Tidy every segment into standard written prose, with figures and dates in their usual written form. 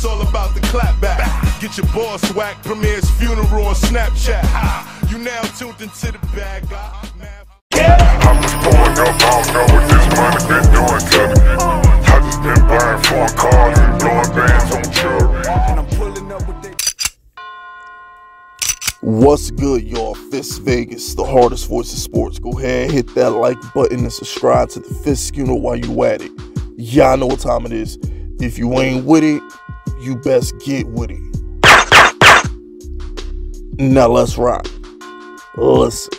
it's all about the clap back. Get your boss whacked, premieres funeral on Snapchat. You now tuned into the bag. I'm just pulling up, I don't know what this money been doing to me. I just been buying foreign cars and blowing bands on jewelry. And I'm pulling up with that. What's good, y'all? Fisk Vegas, the hardest voice of sports. Go ahead, hit that like button and subscribe to the Fisk, while you at it. Y'all know what time it is. If you ain't with it, you best get with it. Now let's rock. Listen.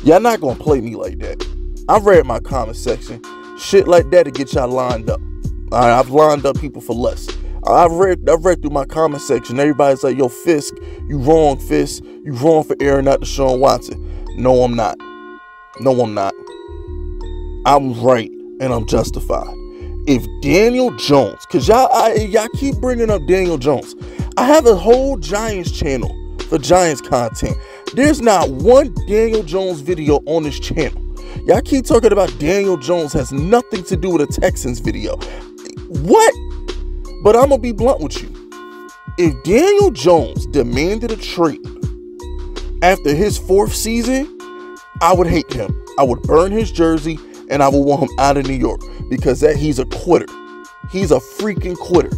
Y'all not gonna play me like that. I've read my comment section. Shit like that to get y'all lined up. I've lined up people for less. I've read through my comment section. Everybody's like, yo, Fisk, you wrong, Fisk. You wrong for airing out Deshaun Watson. No, I'm not. No, I'm not. I'm right and I'm justified. If Daniel Jones, because y'all keep bringing up Daniel Jones. I have a whole Giants channel for Giants content. There's not one Daniel Jones video on this channel. Y'all keep talking about Daniel Jones has nothing to do with a Texans video. What? But I'm going to be blunt with you. If Daniel Jones demanded a trade after his 4th season, I would hate him. I would burn his jersey and I would want him out of New York because he's a quitter. He's a freaking quitter.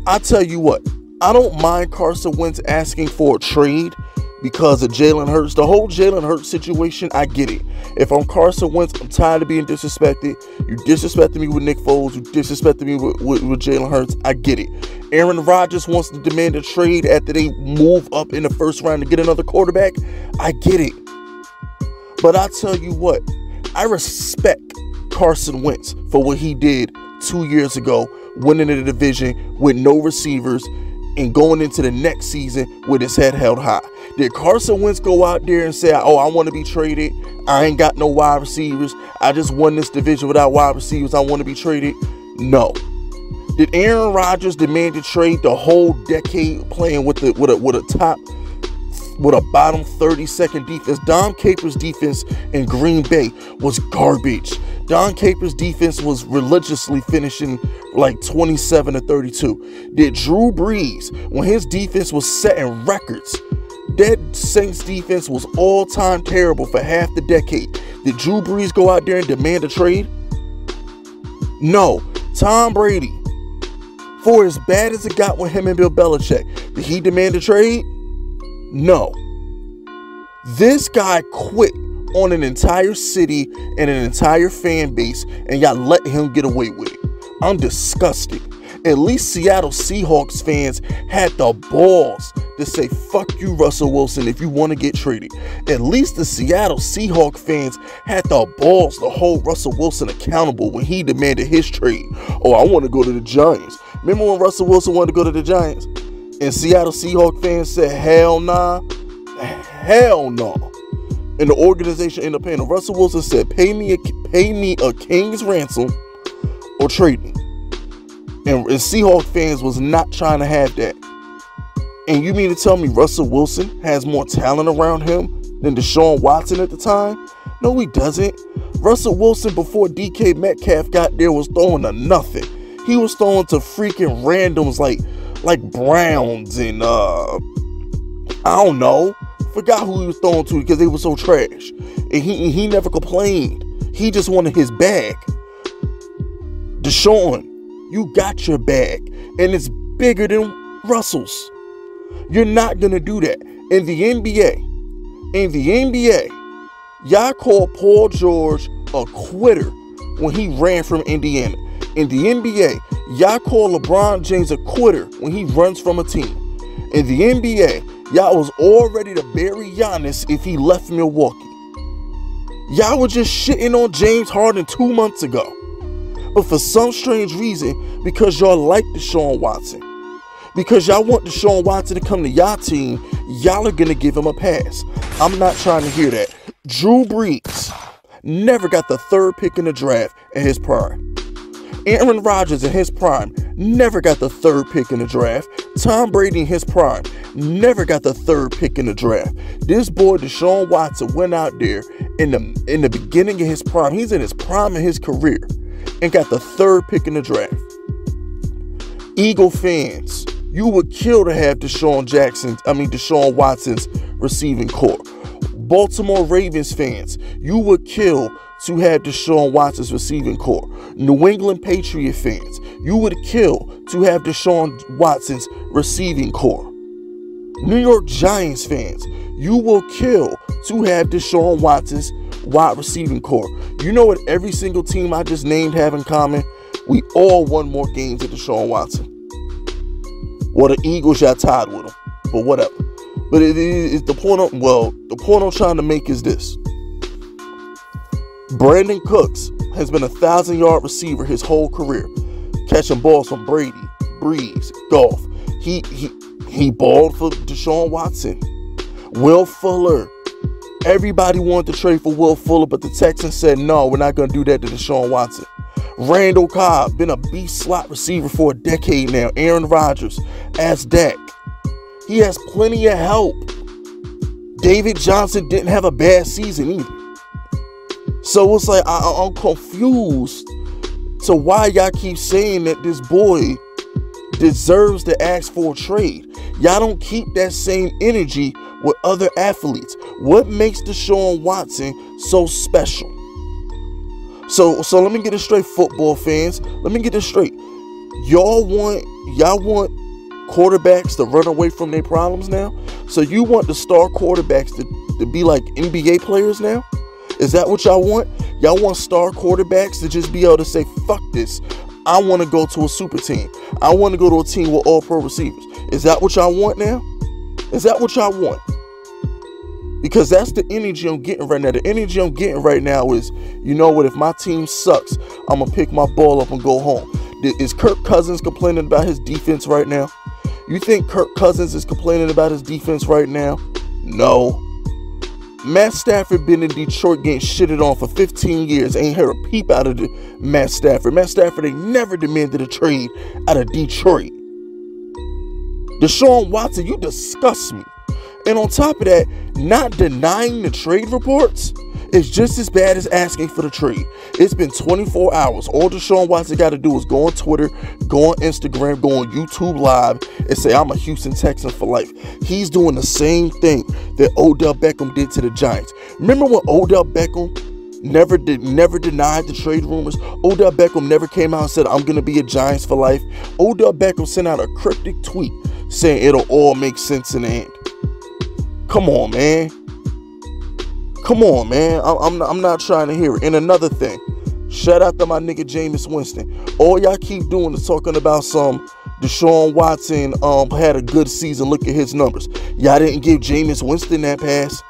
I tell you what, I don't mind Carson Wentz asking for a trade because of Jalen Hurts. The whole Jalen Hurts situation, I get it. If I'm Carson Wentz, I'm tired of being disrespected. You disrespected me with Nick Foles. You disrespected me with Jalen Hurts. I get it. Aaron Rodgers wants to demand a trade after they move up in the 1st round to get another quarterback. I get it. But I tell you what, I respect Carson Wentz for what he did 2 years ago, winning the division with no receivers and going into the next season with his head held high. Did Carson Wentz go out there and say, oh, I want to be traded. I ain't got no wide receivers. I just won this division without wide receivers. I want to be traded. No. Did Aaron Rodgers demand to trade the whole decade playing with a bottom 32nd defense? Don Capers' defense in Green Bay was garbage. Don Capers' defense was religiously finishing like 27 to 32. Did Drew Brees, when his defense was setting records, that Saints defense was all-time terrible for half the decade, did Drew Brees go out there and demand a trade? No. Tom Brady, for as bad as it got with him and Bill Belichick, did he demand a trade? No. This guy quit on an entire city and an entire fan base, and y'all let him get away with it. I'm disgusted. At least Seattle Seahawks fans had the balls to say, fuck you, Russell Wilson, if you want to get traded. At least the Seattle Seahawks fans had the balls to hold Russell Wilson accountable when he demanded his trade. Oh, I want to go to the Giants. Remember when Russell Wilson wanted to go to the Giants? And Seattle Seahawks fans said, hell nah. Hell no. And the organization ended up paying him. Russell Wilson said, pay me a king's ransom or trade me. And Seahawks fans was not trying to have that. And you mean to tell me Russell Wilson has more talent around him than Deshaun Watson at the time? No, he doesn't. Russell Wilson, before DK Metcalf got there, was throwing to nothing. He was throwing to freaking randoms like Browns and I don't know. Forgot who he was throwing to because they were so trash. And he never complained. He just wanted his bag. Deshaun, you got your bag. And it's bigger than Russell's. You're not going to do that. In the NBA, y'all call Paul George a quitter when he ran from Indiana. In the NBA, y'all call LeBron James a quitter when he runs from a team. In the NBA, y'all was all ready to bury Giannis if he left Milwaukee. Y'all were just shitting on James Harden 2 months ago. But for some strange reason, because y'all like Deshaun Watson, because y'all want Deshaun Watson to come to y'all team, y'all are going to give him a pass. I'm not trying to hear that. Drew Brees never got the 3rd pick in the draft in his prime. Aaron Rodgers in his prime never got the 3rd pick in the draft. Tom Brady in his prime never got the 3rd pick in the draft. This boy Deshaun Watson went out there in the beginning of his prime. He's in his prime of his career and got the 3rd pick in the draft. Eagle fans, you would kill to have Deshaun Watson's receiving core. Baltimore Ravens fans, you would kill to have Deshaun Watson's receiving core. New England Patriot fans, you would kill to have Deshaun Watson's receiving core. New York Giants fans, you will kill to have Deshaun Watson's wide receiving core. You know what every single team I just named have in common? We all won more games than Deshaun Watson. Well, the Eagles got tied with him, but whatever. But the point I'm trying to make is this. Brandon Cooks has been a 1,000-yard receiver his whole career, catching balls from Brady, Breeze, Goff. He balled for Deshaun Watson. Will Fuller. Everybody wanted to trade for Will Fuller, but the Texans said, no, we're not going to do that to Deshaun Watson. Randall Cobb, been a beast slot receiver for a decade now. Aaron Rodgers, ask Dak. He has plenty of help. David Johnson didn't have a bad season either. So it's like, I'm confused to why y'all keep saying that this boy deserves to ask for a trade. Y'all don't keep that same energy with other athletes. What makes Deshaun Watson so special? So let me get it straight, football fans. Let me get this straight. Y'all want quarterbacks to run away from their problems now? So you want the star quarterbacks to be like NBA players now? Is that what y'all want? Y'all want star quarterbacks to just be able to say, fuck this. I want to go to a super team. I want to go to a team with all pro receivers. Is that what y'all want now? Is that what y'all want? Because that's the energy I'm getting right now. The energy I'm getting right now is, you know what, if my team sucks, I'm going to pick my ball up and go home. Is Kirk Cousins complaining about his defense right now? You think Kirk Cousins is complaining about his defense right now? No. Matt Stafford been in Detroit getting shitted on for 15 years. Ain't heard a peep out of Matt Stafford. Matt Stafford ain't never demanded a trade out of Detroit. Deshaun Watson, you disgust me. And on top of that, not denying the trade reports is just as bad as asking for the trade. It's been 24 hours. All Deshaun Watson got to do is go on Twitter, go on Instagram, go on YouTube Live, and say, I'm a Houston Texan for life. He's doing the same thing that Odell Beckham did to the Giants. Remember when Odell Beckham never denied the trade rumors? Odell Beckham never came out and said, I'm going to be a Giants for life. Odell Beckham sent out a cryptic tweet saying it'll all make sense in the end. Come on, man. Come on, man. I'm not trying to hear it. And another thing, shout out to my nigga Jameis Winston. All y'all keep doing is talking about some Deshaun Watson had a good season. Look at his numbers. Y'all didn't give Jameis Winston that pass.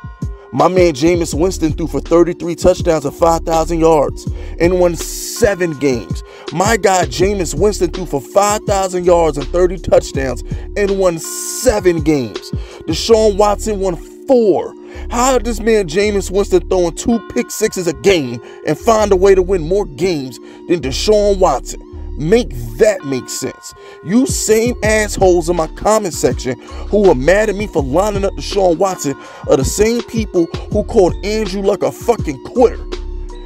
My man Jameis Winston threw for 33 touchdowns and 5,000 yards and won 7 games. My guy Jameis Winston threw for 5,000 yards and 30 touchdowns and won 7 games. Deshaun Watson won 4. How did this man Jameis Winston throwing 2 pick sixes a game and find a way to win more games than Deshaun Watson? Make that make sense. You same assholes in my comment section who are mad at me for lining up Deshaun Watson are the same people who called Andrew Luck a fucking quitter.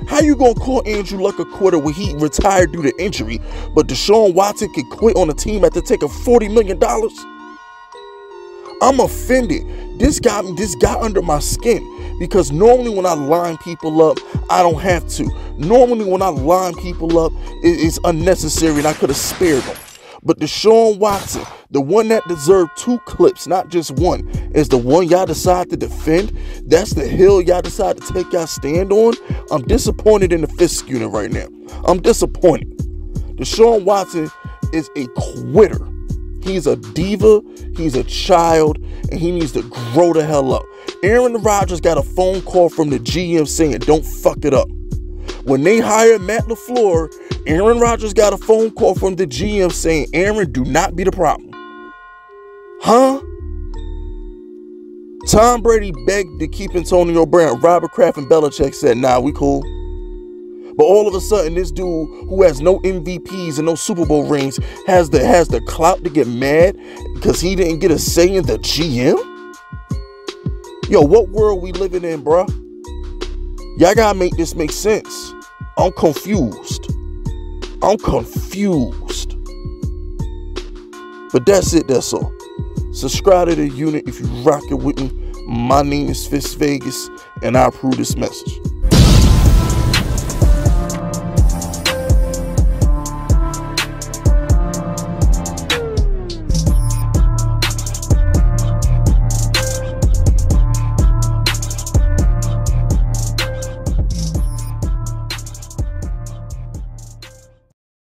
How you gonna call Andrew Luck a quitter when he retired due to injury, but Deshaun Watson can quit on a team after taking $40 million? I'm offended. This got under my skin because normally when I line people up, I don't have to. Normally when I line people up, it's unnecessary and I could have spared them. But Deshaun Watson, the one that deserved 2 clips, not just one, is the one y'all decide to defend. That's the hill y'all decide to take y'all stand on. I'm disappointed in the Fisk unit right now. I'm disappointed. Deshaun Watson is a quitter. He's a diva, he's a child, and he needs to grow the hell up. Aaron Rodgers got a phone call from the GM saying, don't fuck it up. When they hired Matt LaFleur, Aaron Rodgers got a phone call from the GM saying, Aaron, do not be the problem. Huh? Tom Brady begged to keep Antonio Brown. Robert Kraft and Belichick said, nah, we cool. But all of a sudden, this dude who has no MVPs and no Super Bowl rings has the clout to get mad because he didn't get a say in the GM? Yo, what world we living in, bruh? Y'all gotta make this make sense. I'm confused. I'm confused. But that's it, that's all. Subscribe to the unit if you rockin' with me. My name is Fisk Vegas, and I approve this message.